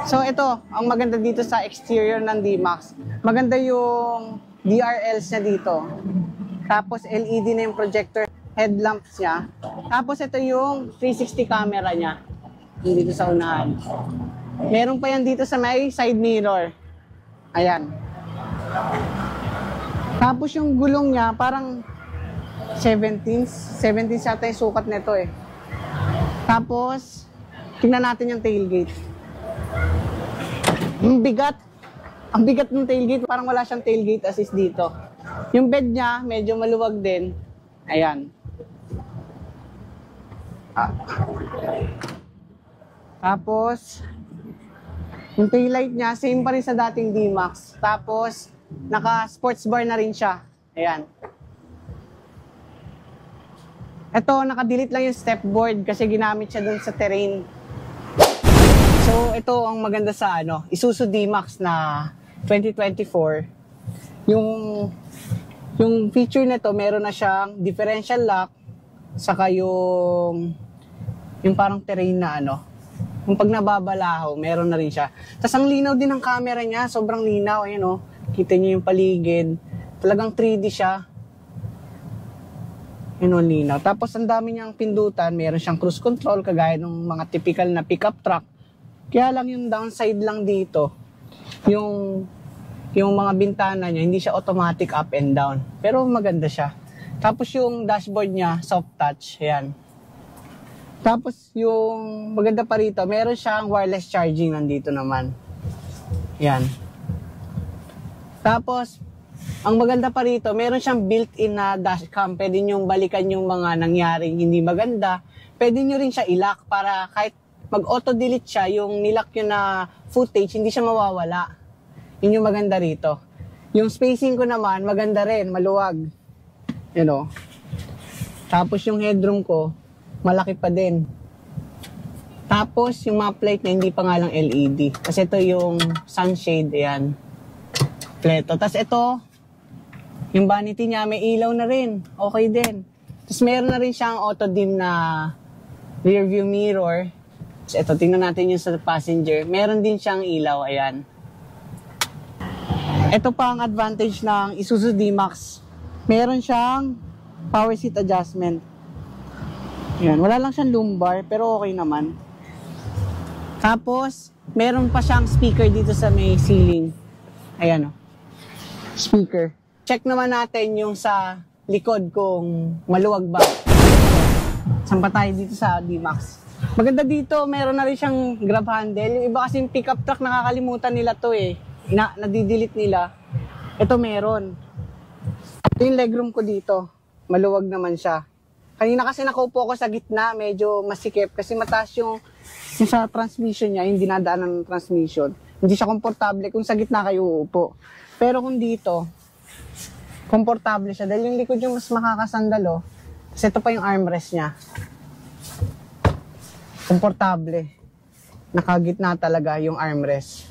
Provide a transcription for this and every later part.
So ito, ang maganda dito sa exterior ng D-Max. Maganda yung DRLs niya dito. Tapos LED na yung projector headlamps niya. Tapos ito yung 360 camera niya. Dito sa unahan. Meron pa yan dito sa may side mirror. Ayan. Tapos yung gulong niya, parang 17 yata yung sukat nito eh. Tapos, tingnan natin yung tailgate. Ang bigat. Ang bigat ng tailgate. Parang wala siyang tailgate assist dito. Yung bed niya, medyo maluwag din. Ayan. Tapos, yung taillight niya, same pa rin sa dating D-Max. Tapos, naka-sports bar na rin siya. Ayan. Ito, naka-delete lang yung step board kasi ginamit siya dun sa terrain. So, ito ang maganda sa Isuzu D-Max na 2024. Yung feature nito, meron na siyang differential lock, saka yung parang terrain na yung pag nababalaho, meron na rin siya. Tapos ang linaw din ng camera niya, sobrang linaw, ayun Kita niyo yung paligid. Talagang 3D siya. Yun linaw. Tapos ang dami niyang pindutan, meron siyang cruise control, kagaya ng mga typical na pickup truck. Kaya lang yung downside lang dito, yung mga bintana niya, hindi siya automatic up and down. Pero maganda siya. Tapos yung dashboard niya, soft touch. Ayan. Tapos yung maganda pa rito, meron siyang wireless charging nandito naman. Yan. Tapos, ang maganda pa rito, meron siyang built-in na dashcam. Pwede nyo balikan yung mga nangyaring hindi maganda. Pwede nyo rin siya ilock para kahit mag-auto-delete siya, yung nilock nyo na footage, hindi siya mawawala. Yun yung maganda rito. Yung spacing ko naman, maganda rin, maluwag. Tapos yung headroom ko, malaki pa din. Tapos, yung map light na hindi pa nga lang LED. Kasi ito yung sunshade, ayan. Pleto. Tapos ito, yung vanity niya, may ilaw na rin. Okay din. Tapos meron na rin siyang auto-dim na rear view mirror. Tapos ito, tingnan natin yung sa passenger. Meron din siyang ilaw, ayan. Ito pa ang advantage ng Isuzu D-Max. Meron siyang power seat adjustment. Yan, wala lang siyang lumbar, pero okay naman. Tapos, meron pa siyang speaker dito sa may ceiling. Ayan speaker. Check naman natin yung sa likod kung maluwag ba. Saan pa tayo dito sa D-Max? Maganda dito, meron na rin siyang grab handle. Yung iba kasing pickup truck, nakakalimutan nila to nadidelete nila. Ito meron. Ito yung legroom ko dito. Maluwag naman siya. Kanina kasi nakaupo ako sa gitna, medyo masikip kasi mataas yung sa transmission niya, yung dinadaanan ng transmission. Hindi siya komportable kung sa gitna kayo uupo. Pero kung dito, komportable siya dahil yung likod yung mas makakasandal Kasi ito pa yung armrest niya. Komportable. Nakagitna talaga yung armrest.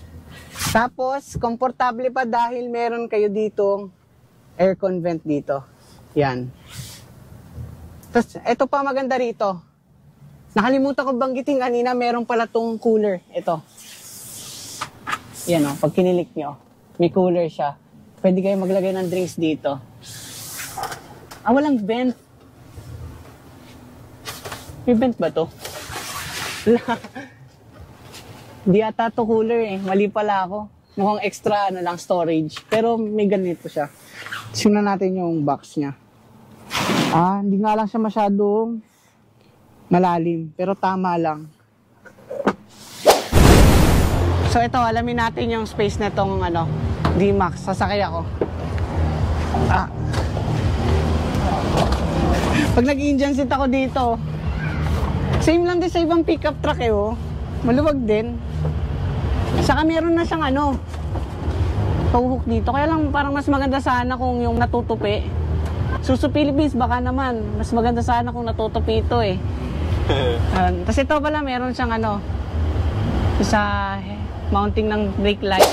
Tapos, komportable pa dahil meron kayo ditong aircon vent dito. Yan. Tapos, ito pa maganda rito. Nakalimutan ko banggitin kanina, meron pala tong cooler. Ito. Yan pag kinilik nyo. May cooler siya. Pwede kayo maglagay ng drinks dito. Walang vent. May vent ba to? Di ata to cooler Mali pala ako. Mukhang extra lang storage. Pero may ganito siya. Tingnan natin yung box niya. Hindi nga lang siya masyadong malalim. Pero tama lang. So ito, alamin natin yung space na itong D-Max. Sasakay ako. Pag nag-engine seat ako dito, same lang din sa ibang pickup truck Maluwag din. Saka meron na siyang pauhok dito. Kaya lang parang mas maganda sana kung yung natutupi. Suzu Philippines baka naman. Mas maganda sana kung natutupi ito Tapos ito pala meron siyang sa mounting ng brake light.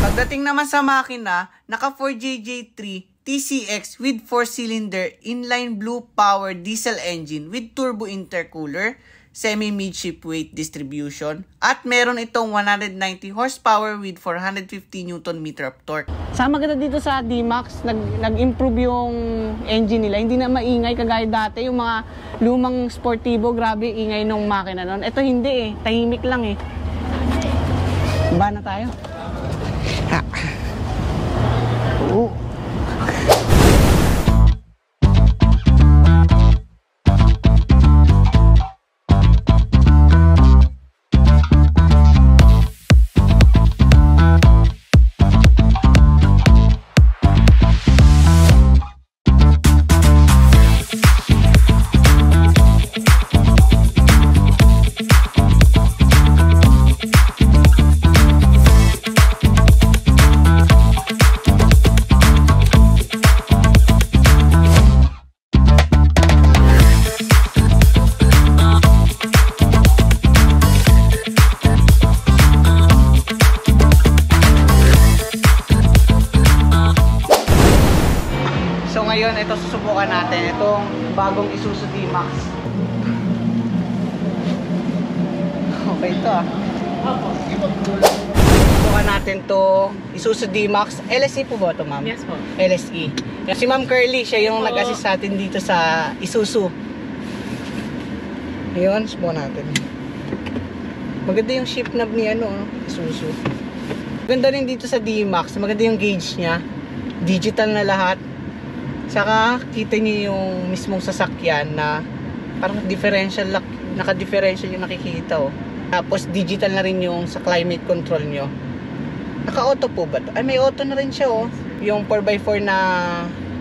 Pagdating naman sa makina, naka 4JJ3 TCX with 4-cylinder inline blue power diesel engine with turbo intercooler, semi-midship weight distribution, at meron itong 190 horsepower with 450 Nm of torque. Sa maganda dito sa D-Max, nag-improve yung engine nila. Hindi na maingay kagaya dati. Yung mga lumang sportivo, grabe ingay nung makina nun. Ito hindi eh, tahimik lang eh. Ba na tayo? Ha. Oo. So ngayon, ito susubukan natin itong bagong Isuzu D-Max. Okay ito ah. Susubukan natin itong Isuzu D-Max. LSE po ba ito, ma'am? Yes po. LSE. Si Ma'am Curly, siya yung nag-assist sa atin dito sa Isuzu. Ngayon, subukan natin. Maganda yung shift knob ni Isuzu. Maganda rin dito sa D-Max. Maganda yung gauge niya. Digital na lahat. Saka kita niyo yung mismong sasakyan na parang differential, naka-differential yung nakikita oh. Tapos digital na rin yung sa climate control nyo. Naka-auto po ba to? Ay, may auto na rin siya oh. Yung 4x4 na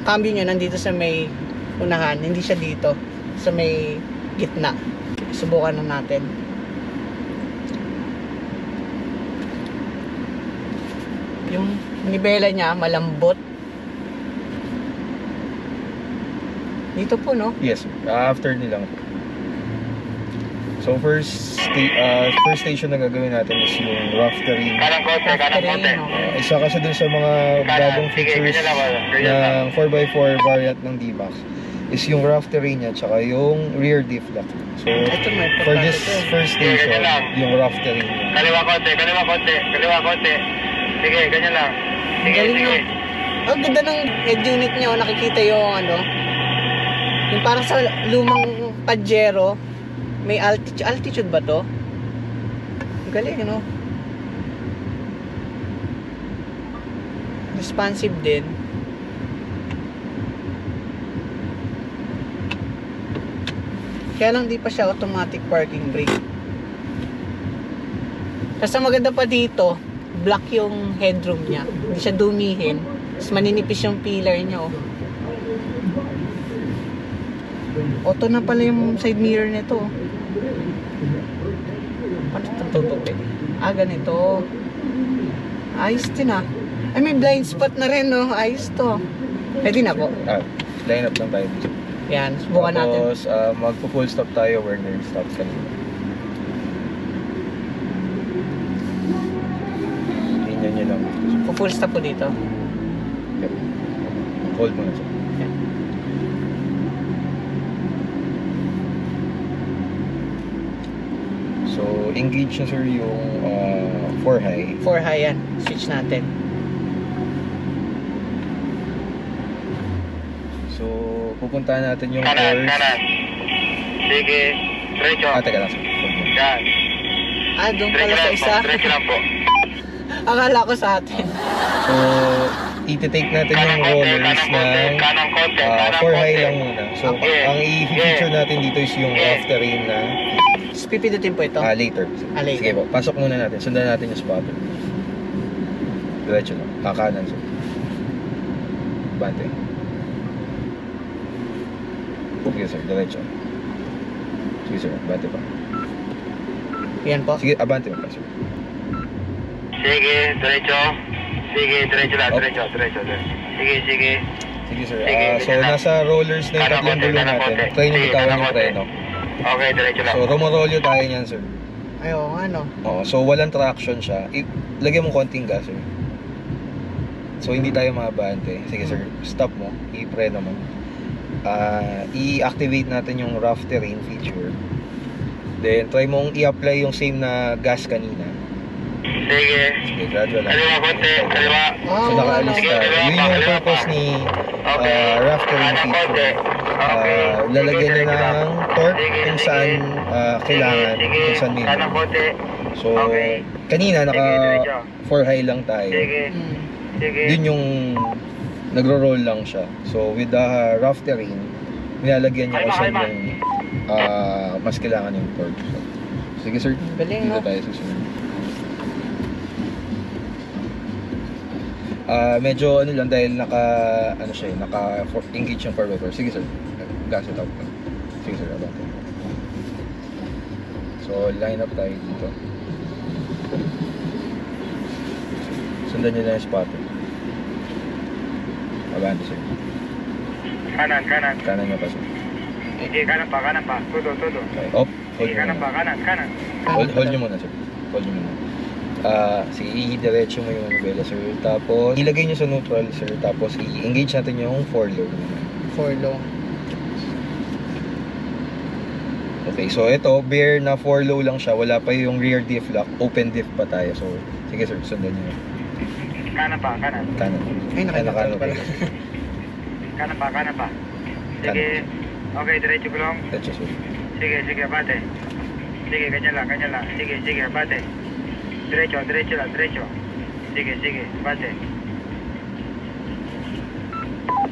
cambio nyo nandito sa may unahan, hindi siya dito sa may gitna. Subukan na natin. Yung nibela niya malambot. Dito po, no? Yes, after nilang. So first station na gagawin natin is yung rough terrain. Kanang konti. Isa kasi dun sa mga bagong features ng 4x4 variant ng D-Max is yung rough terrain niya tsaka yung rear diff lock. So for this first station, yung rough terrain niya. Kaliwa konti. Sige, ganyan lang. Sige. Ang ganda ng head unit niya, nakikita yung yung parang sa lumang Pajero, may altitude ba to? Galing, responsive din. Kaya lang di pa siya automatic parking brake. Kasi maganda pa dito, black yung headroom niya. Hindi siya dumihin. Mas maninipis yung pillar niya Auto na pala yung side mirror nito. Paano ito tutupin? Ganito. Ayos din Ay, may blind spot na rin, Ayos to. Pwede na po. Line up lang tayo. Yan, subukan natin. Tapos, magpo-full stop tayo where there stops kanina. Tingnan nyo lang. Full stop po dito. Yep. Hold mo na siya. So, engage na sir yung 4 high. 4 high yan. Switch natin. So, pupuntahan natin yung course. Kanan. Sige. Diretso. Teka lang sir. Yan. Doon pala sa isa. Diretso lang po. Akala ko sa atin. So, iti-take natin yung rollers ng 4 high lang muna. So, ang i-feature natin dito is yung rough terrain na Pipidutin po ito? later. Later. Sige po, pasok muna natin. Sundan natin yung spotter. Diretso lang. Kakanan sir. Bante. Sige sir, diretso. Sige sir, bante pa. Yan po. Sige, abante pa sir. Sige, diretso. Sige, diretso lang. Diretso. Sige. Sige sir. So, nasa rollers na yung tatlong gulo natin. Try nyo bitawan yung preno. Okay, diretso lang. So, rumorolyo tayo niyan sir. Ay, oo nga, Oo, so walang traction siya. Lagyan mo konting gas sir. So, hindi tayo mabante. Sige sir, stop mo. I-preno mo. I-activate natin yung rough terrain feature. Then, try mong i-apply yung same na gas kanina. Sige. Sige, gradual lang. Kaliwa konti, kaliwa. So, nakaalis Sige, tayo. kaliwa Yun pa, yung kaliwa purpose pa. ni Okay. rough terrain Kanan konti. feature. Okay. Lalagyan Sige, niya diretso lang. ng torque Sige, kung sige. saan kailangan, Sige, kung saan may kanan konti. So, Okay. kanina naka Sige, diretso. 4 high lang tayo. Sige, Mm. sige. Yun yung nagro-roll lang siya. So, with the rough terrain, nilalagyan niya kung saan Kalma, yung mas kailangan yung torque. So, sige sir, Galing, dito no? tayo susunod. Medyo ano lang dahil naka-engage yung 4x4. Sige sir, gas it out. Sige sir, abang. So, line up tayo dito. Sundan nyo na yung spotter. Abante sir. Kanan, kanan. Kanan nyo pa sir. Sige, kanan pa, kanan pa. Tulo, tulo. Okay. Hold Sige, nyo kanan pa, muna. kanan, kanan. Hold nyo muna sir. Hold nyo muna. Sige, i-diretso mo yung manubela sir. Tapos, ilagay nyo sa neutral sir. Tapos, i-engage natin yung 4 low. 4 low. Okay, so ito, bare na 4 low lang siya. Wala pa yung rear diff lock. Open diff pa tayo. So, sige sir, sundan nyo. Kanan pa, kanan. Kanan. Ay, nakita ko pala. Kanan pa, kanan pa. Sige. Okay, diretso gulong. Diretso sir. Sige, sige, bate. Sige, ganyan lang, ganyan lang. Sige, sige, bate. Diretso, diretso lang, diretso. Sige, sige, bate.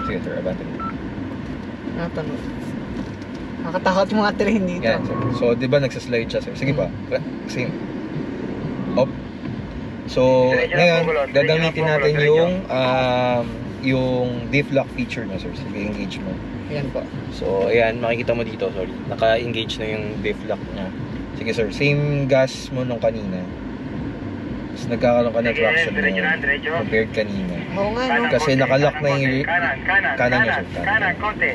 Sige sir, abante. Natanong. Nakatakot yung mga train dito. Yan sir. So, di ba nagsaslide siya sir? Sige pa. Same. Up. So, Diretso lang ngayon, po, gulong. gagamitin Diretso lang po, natin gulong. yung diff lock feature na sir. Sige, engage mo. Ayan po. So, ayan, makikita mo dito, sorry. Naka-engage na yung diff lock niya. Sige sir, same gas mo nung kanina. Tapos nagkakaroon ka ng Sige, traction diretso mo lang, diretso. compared kanina. Oo nga, no? Kasi konti, nakalock kanan na yung konti. Kanan, kanan, kanan niya, kanan, sir, kanan. kanan, konti.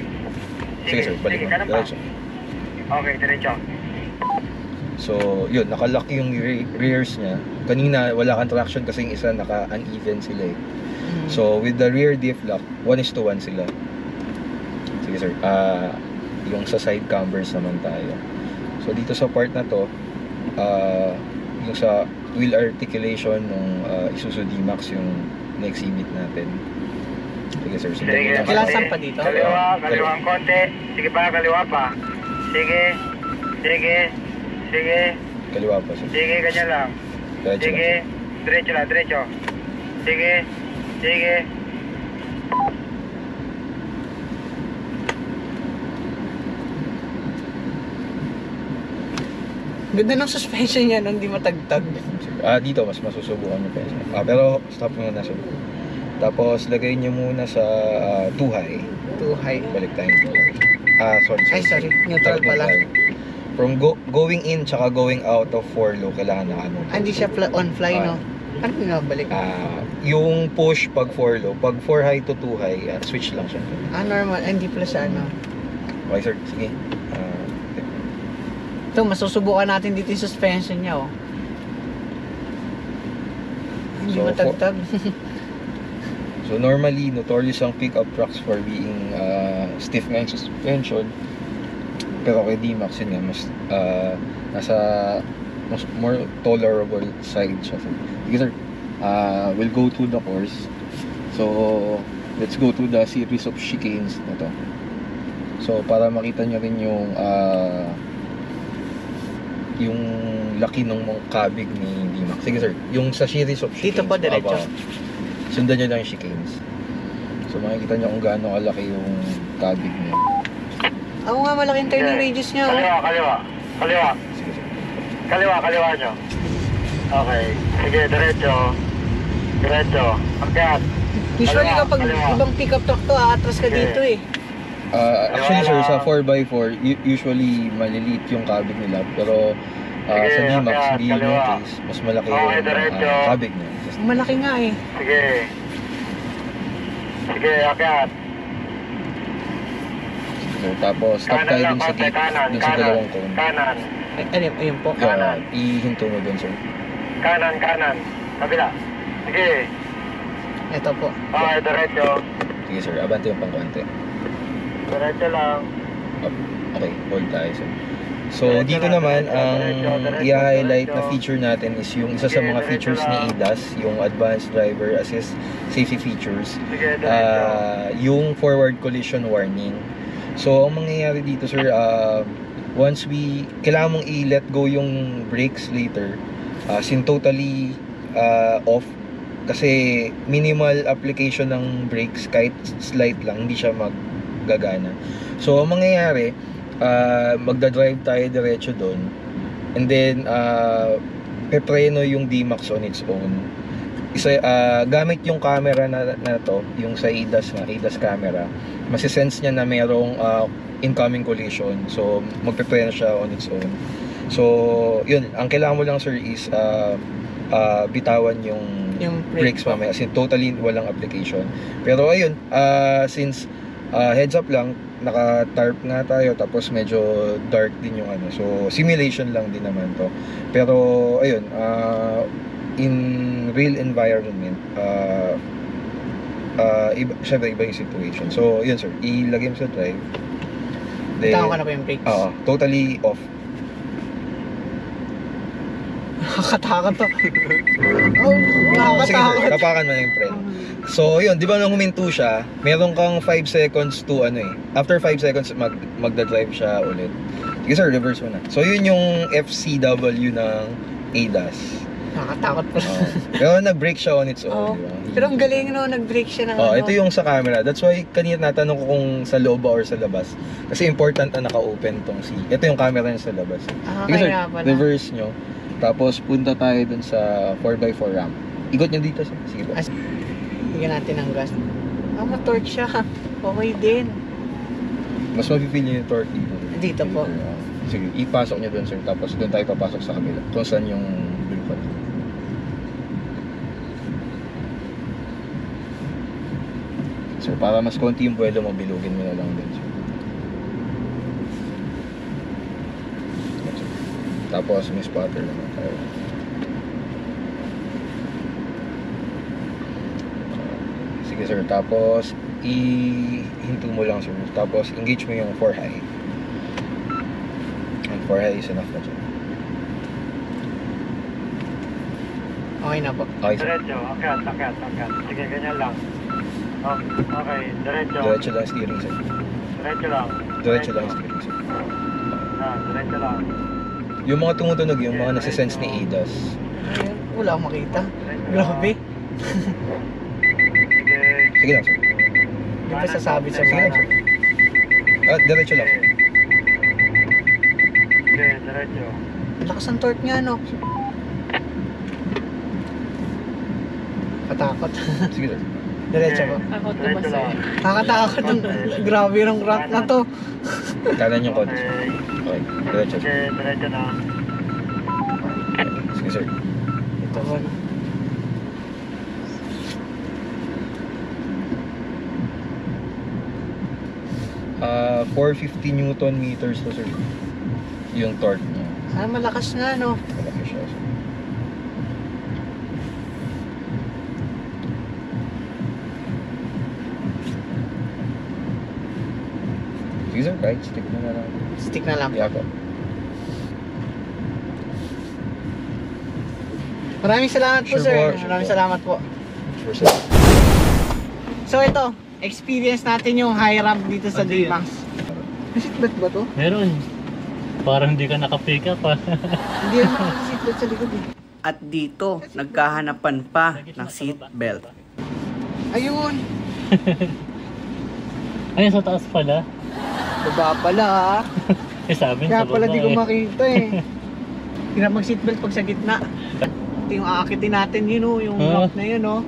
Sige sir, balik sige, mo. kanan pa. Diretso. Okay, diretso. So, yun, nakalock yung rears niya. Kanina, wala kang traction kasi yung isa naka-uneven sila eh. Mm. So, with the rear diff lock, 1:1 sila. Sige sir, yung sa side cambers naman tayo. So, dito sa part na to, yung sa wheel articulation ng Isuzu D-Max yung na-exhibit natin. Sige sir, sundan Sige, nyo lang. Kailangan pa dito? Kaliwa, kaliwa ang konti. Sige pa, kaliwa pa. Sige, sige, sige, Kaliwa pa sir. sige, ganyan lang. Diretso Sige, lang. diretso lang, diretso. Sige, sige. Ganda ng suspension niya nung di matagtag. Dito, mas masusubukan nyo pa yun. Pero stop muna sir. Tapos, lagay nyo muna sa 2 high. Too high. Balik tayo. Sorry. Ay, sorry. Neutral pala. From going in tsaka going out of 4 low, kailangan na ano. Hindi siya on fly, no? Ano pinabalik? Yung push pag 4 low, pag 4 high to 2 high, switch lang siya. Normal. Hindi pala sa ano. Okay sir, sige. Ito, masusubukan natin dito yung suspension niya, oh. Hindi So, matagtag. So normally, notorious ang pickup trucks for being stiff nga yung suspension. Pero kay D-Max yun nga, mas nasa mas more tolerable side siya. Sige sir, we'll go to the course. So, let's go to the series of chicanes na to. So, para makita nyo rin yung laki ng kabig ni D-Max. Sige sir, yung sa series of chicanes. Dito po, diretso. Sundan nyo lang yung chicanes. So, makikita nyo kung gaano kalaki yung kabig niya. Oo nga, malaking turning radius niya, oh. Kaliwa, kaliwa. Kaliwa. Sige sir. Kaliwa, kaliwa nyo. Okay. Sige, diretso. Diretso. Akyat. Usually Kaliwa, kapag kaliwa. ibang pickup truck to, aatras ka Okay. dito, eh. Actually sir, sa 4x4, usually maliliit yung kabig nila. Pero Sige, sa D-Max, akyat, hindi yun yung kaliwa. case. Mas malaki Okay, yung diretso. kabig niya. Malaki nga, eh. Sige. Sige, akyat. So, tapos stop Kanan tayo lang, dun sa konti. gate, Kanan, dun sa kanan. dalawang cone. Kanan. Ayun po. Kanan. Ihinto mo dun sir. Kanan, kanan. Kabila. Sige. Ito po. Okay, diretso. Sige sir, abante yung pang konti. Diretso lang. Up. Okay, hold tayo sir. So dito naman, ang i-highlight na feature natin is yung isa sa mga features ni ADAS, yung Advanced Driver Assist Safety Features, yung forward collision warning. So ang mangyayari dito sir, once kailangan mong i-let go yung brakes later, sin totally off, kasi minimal application ng brakes, kahit slight lang, hindi siya maggagana. So ang mangyayari, magdadrive tayo diretso doon, and then pepreno yung D-Max on its own. Gamit yung camera na to, yung sa ADAS camera, masisense niya na merong incoming collision, so magpepreno siya on its own. So yun, ang kailangan mo lang sir is bitawan yung brakes mamaya, kasi totally walang application. Pero ayun, since heads up lang, naka-tarp nga tayo, tapos medyo dark din yung so simulation lang din naman to. Pero ayun, in real environment, syempre iba yung situation. So yun sir, ilagay mo sa drive. Bitawan ka na ba yung brakes? Totally off. Nakakatakot to. Sige sir, tapakan mo na yung friend. So yun, di ba nung huminto siya, meron kang 5 seconds to after 5 seconds magdadrive siya ulit. Sige sir, reverse mo na. So yun yung FCW ng ADAS. Nakakatakot po. Pero nag-brake siya on its own. Diba? Pero ang galing nag-brake siya ng ito yung sa camera. That's why kanina natanong ko kung sa loob or sa labas. Kasi important na naka-open tong Ito yung camera niya sa labas. Sige sir, reverse nyo. Tapos punta tayo dun sa 4x4 ramp. Ikot nyo dito sir. Sige po. Bigyan natin ng gas. Ma-torque siya. Okay din. Mas mapipil nyo yung torque dito. Dito po. Sige, ipasok nyo dun sir. Tapos dun tayo papasok sa kabila. Kung saan yung bilkot. Sir, para mas konti yung buwelo mo, bilugin mo na lang dun sir. Tapos may spotter naman tayo. Sige sir, tapos ihinto mo lang sir. Tapos engage mo yung 4 high. And 4 high is enough na dyan. Okay na po. Okay sir. Diretso, akat. Sige, ganyan lang. Okay, diretso. Diretso lang steering sir. Diretso lang. Diretso lang steering sir. Diretso lang. Yung mga tumutunog, yung mga nasisense ni ADAS. Wala akong makita. Grabe. Sige lang sir. Hindi pa sasabit sa Sige lang sir. Diretso lang sir. Sige, diretso. Lakas ang torque niya, no? Katakot. Sige sir. Diretso po. Diretso lang. Nakakatakot. Grabe yung ramp na to. Kanan yung konti. Okay, diretso sir. Sige, diretso na. Sige sir. Ito po, no? Uh, 450 Newton meters to sir. Yung torque niya. Malakas nga, no? Malaki siya sir. Sige sir, kahit stick na lang. Stick na lang. Yeah po. Maraming salamat po, Sure sir. po, sure Maraming po. salamat po. Sure sir. So ito, experience natin yung high ramp dito sa D-Max. May seatbelt ba to? Meron. Parang hindi ka naka-pick up ha. Hindi naman kasi seatbelt sa likod eh. At dito, nagkahanapan pa ng seatbelt. Ayun! Ayun, sa taas pala. Baba pala ha. Sabi Kaya sa pala baba di ko eh. makita eh. Hirap mag-seatbelt pag sa gitna. Ito yung aakitin natin yun oh, yung ramp na yun oh.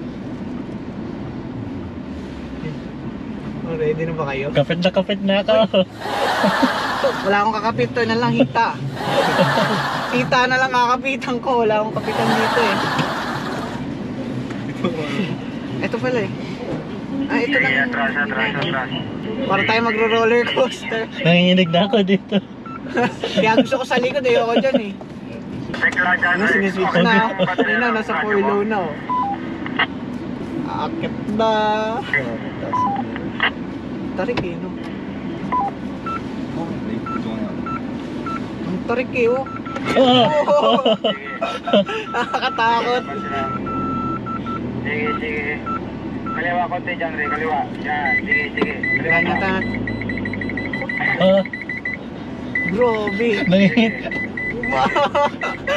Ready na ba kayo? Kapit na ako. Wala akong kakapit to, na lang hita. Hita na lang kakapitan ko, wala akong kapitan dito eh. Ito pala eh. Ito lang. Atras. Para tayo magro-roller coaster. Nanginginig na ako dito. Kaya gusto ko sa likod eh, ako dyan eh. Ano, siniswitch na. Ano na, nasa 4 low na oh. Aakit na. Tarik eh, no? Ang tarik eh, oh. Oh! Oh! Nakakatakot. Sige, sige. Kaliwa konti dyan, Ray. Kaliwa. Yan, sige, sige. Kaliwa Kanya pa. ta. Oh! Grabe. Nangingit.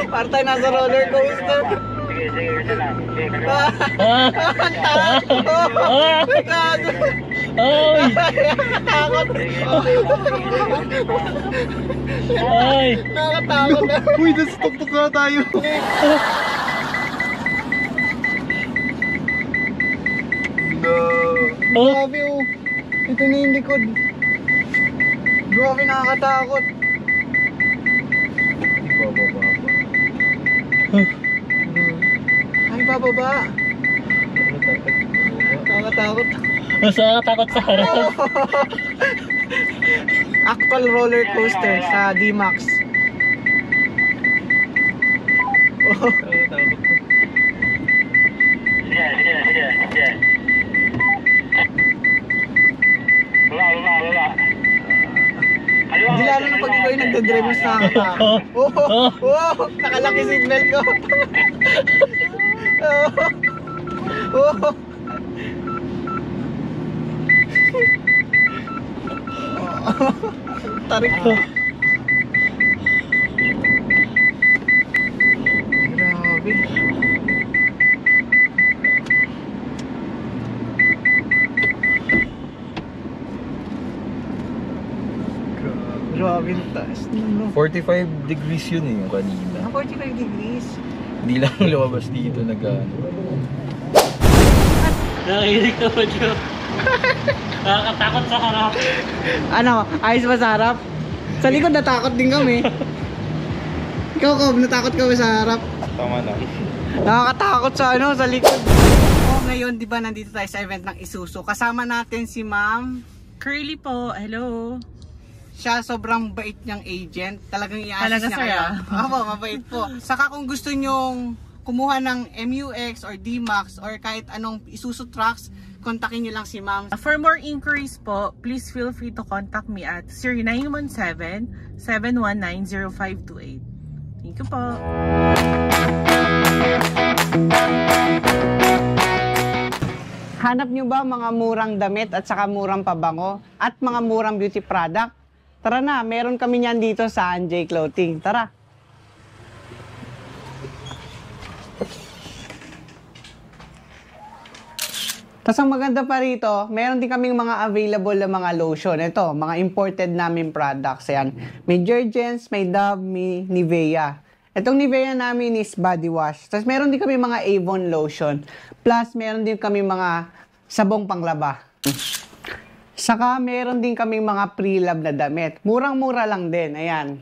Parang tayo nasa roller coaster. Sige, sige, kasi lang. Sige, kaliwa. Ah! Ah! Gago. Ay! Nakakatakot. Ay! Nakakatakot na. Uy, nasa tuktok na tayo. No. Oh! Grabe oh. Ito na yung likod. Grabe nakakatakot. Bababa pa. Ay, bababa. Nakakatakot. Mas nakakatakot sa harap. Actual roller coaster sa D-Max. Oh. Sige, sige, sige, sige. Baba. Kaliwa Hindi lalo na pag ikaw yung nagdadrive mas nakakatakot. Oh, oh, nakalaki seatbelt ko. Oh, oh. Tarik ko. Grabe. Grabe yung taas. No. 45 degrees yun eh, yung kanina. 45 degrees. Hindi lang lumabas dito nag-ano. Nakikinig ka po, Joe. Nakakatakot sa harap. Ano, ayos ba sa harap? Sa likod natakot din kami. Ikaw, Kob, natakot ka ba sa harap? Tama na. Nakakatakot sa ano, sa likod. Oh, ngayon, di ba, nandito tayo sa event ng Isuzu. Kasama natin si Ma'am Curly po, hello. Siya, sobrang bait niyang agent. Talagang i-assist Talaga, niya sir, kayo. ah? Opo, mabait po. Saka kung gusto nyong kumuha ng MUX or D-Max or kahit anong Isuzu trucks, kontakin niyo lang si Ma'am. For more inquiries po, please feel free to contact me at 0917-719-0528. Thank you po. Hanap nyo ba mga murang damit at saka murang pabango at mga murang beauty product? Tara na, meron kami niyan dito sa Anjay Clothing. Tara! Tapos ang maganda pa rito, meron din kaming mga available na mga lotion. Ito, mga imported namin products. Ayan. May Jergens, may Dove, may Nivea. Itong Nivea namin is body wash. Tapos meron din kami mga Avon lotion. Plus, meron din kami mga sabong panglaba. Saka, meron din kami mga pre-love na damit. Murang-mura lang din. Ayan.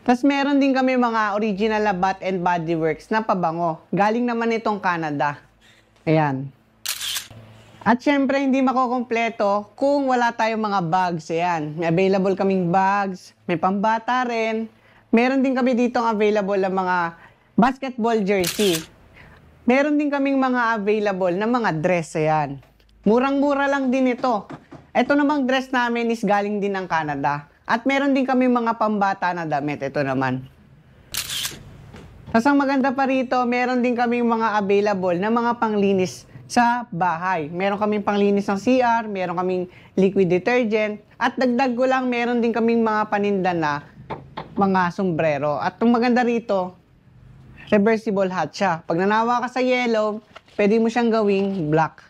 Tapos, meron din kami mga original na Bath and Body Works na pabango. Galing naman itong Canada. Ayan. At syempre, hindi makukompleto kung wala tayong mga bags. Ayan. May available kaming bags. May pambata rin. Meron din kami dito available na mga basketball jersey. Meron din kaming mga available na mga dress. Ayan. Murang-mura lang din ito. Ito namang dress namin is galing din ng Canada. At meron din kami mga pambata na damit. Ito naman. Tapos ang maganda pa rito, meron din kaming mga available na mga panglinis sa bahay. Meron kaming panglinis ng CR, meron kaming liquid detergent, at dagdag ko lang, meron din kaming mga paninda na mga sombrero. At ang maganda rito, reversible hat siya. Pag nanawa ka sa yellow, pwede mo siyang gawing black.